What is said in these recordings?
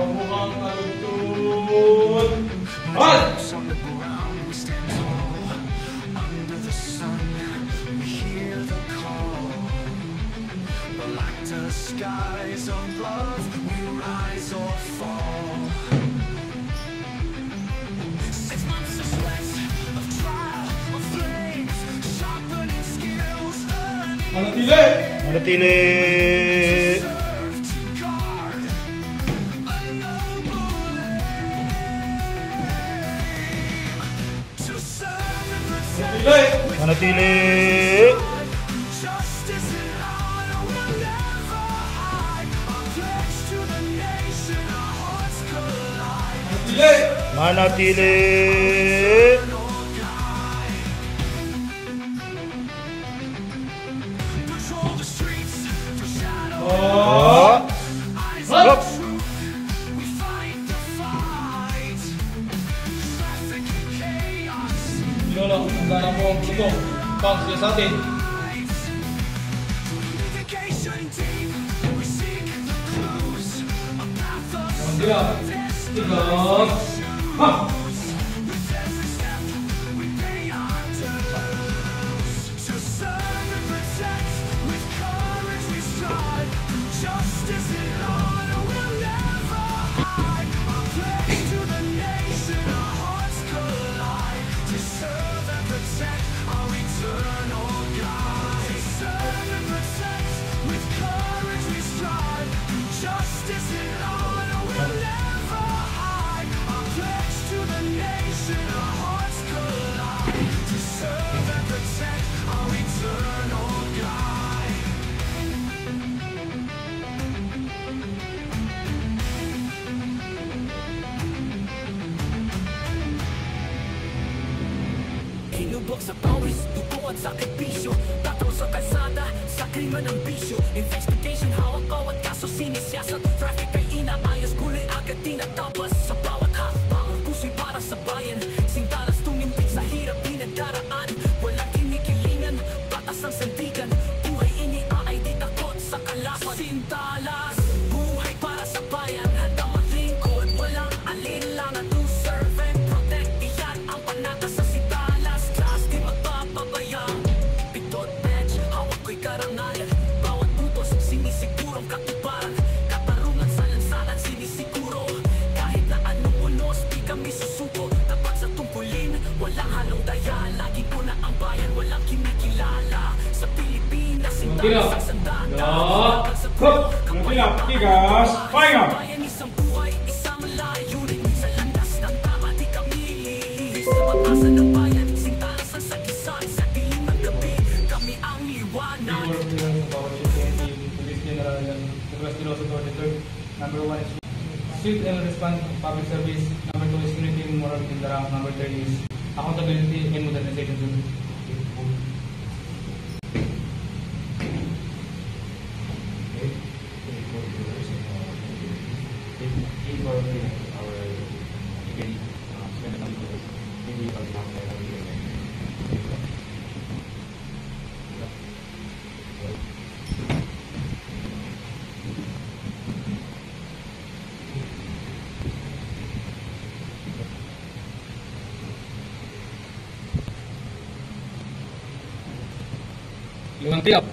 Pamukhang alugtod. Halt! Skies above, we rise or fall. 6 months of sweat, of trial, of flames, sharpening skills, Manatili! Manatili! to guard a noble aim, to serve and protect. Manatili! Justice and honor will never hide. Our pledge to the nation, our hearts collide. Manatili! Patrol the streets for shadow. Oh! Eyes Up! on truth. We fight the fight. Traffic chaos. Lolo, ang gana mo ang puto. Pang siya sa atin. Litigation deep. We seek the clues. A path of Manatili. Tigas. Ha! with every step. We pay our dues. To serve and protect. With courage we strive. Justice and honor will never hide. Our pledge to the nation. Our hearts collide. To serve and protect our eternal guide. To serve and protect. With courage we strive. Justice and honor will never hide. Our pledge to the nation. Our hearts collide. To serve and protect our eternal guide. Hinubog sa pawis, dugo at sakripisyo. Tatro sa kalsada, sa krimen ng bisyo. Investigation, hawak bawat kaso, sinisiyasat. Traffic ay inaayos, kulay agad tinatabas. Sa bawat hakbang, puso'y para sa bayan. Sintalas tumimpik sa hirap pinagdaraan. Walang kinikilingan, batas ang sandigan. Buhay iniaay, di takot sa kalaban. Sintalas, buhay para sa bayan. Handang maglingkod, walang alinlangan. To serve and protect, iyan ang panatas sa sintalas. Class, di magpapabayang. Pitot bench, hawak ko'y karangalan. Bawat butos, sinisigurong katuparan. Katarungan sa lansanan, sinisiguro. Kahit na anong unos, di kami susuko. Tapat sa tungkulin, walang halong daya. Laging una ang bayan, walang kinikilala. Sa Pilipinas, sintalas ang sandata. Hanggang sa Hop! Manatili. Tigas. Pahinga! bayan, isang buhay, isang layunin. Sa landas ng tama, di kami lililis. Sa batasan ng bayan, sintalas ang sagisay. Sa dilim ng gabi, kami ang liwanag. Police General Nicolas Tiroso to the third. Number 1 is swift and responsive public service. Number 2 is unity and moral tindarang. Number 3 is accountability and modernization. Lungang tilap.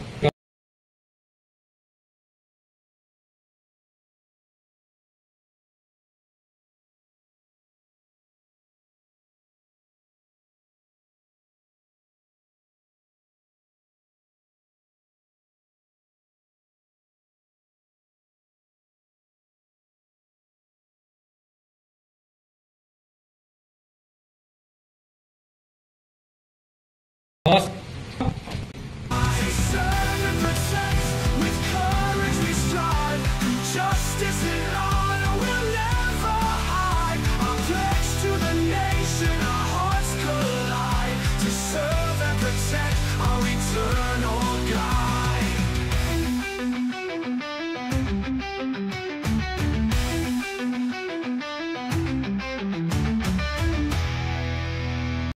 Boss.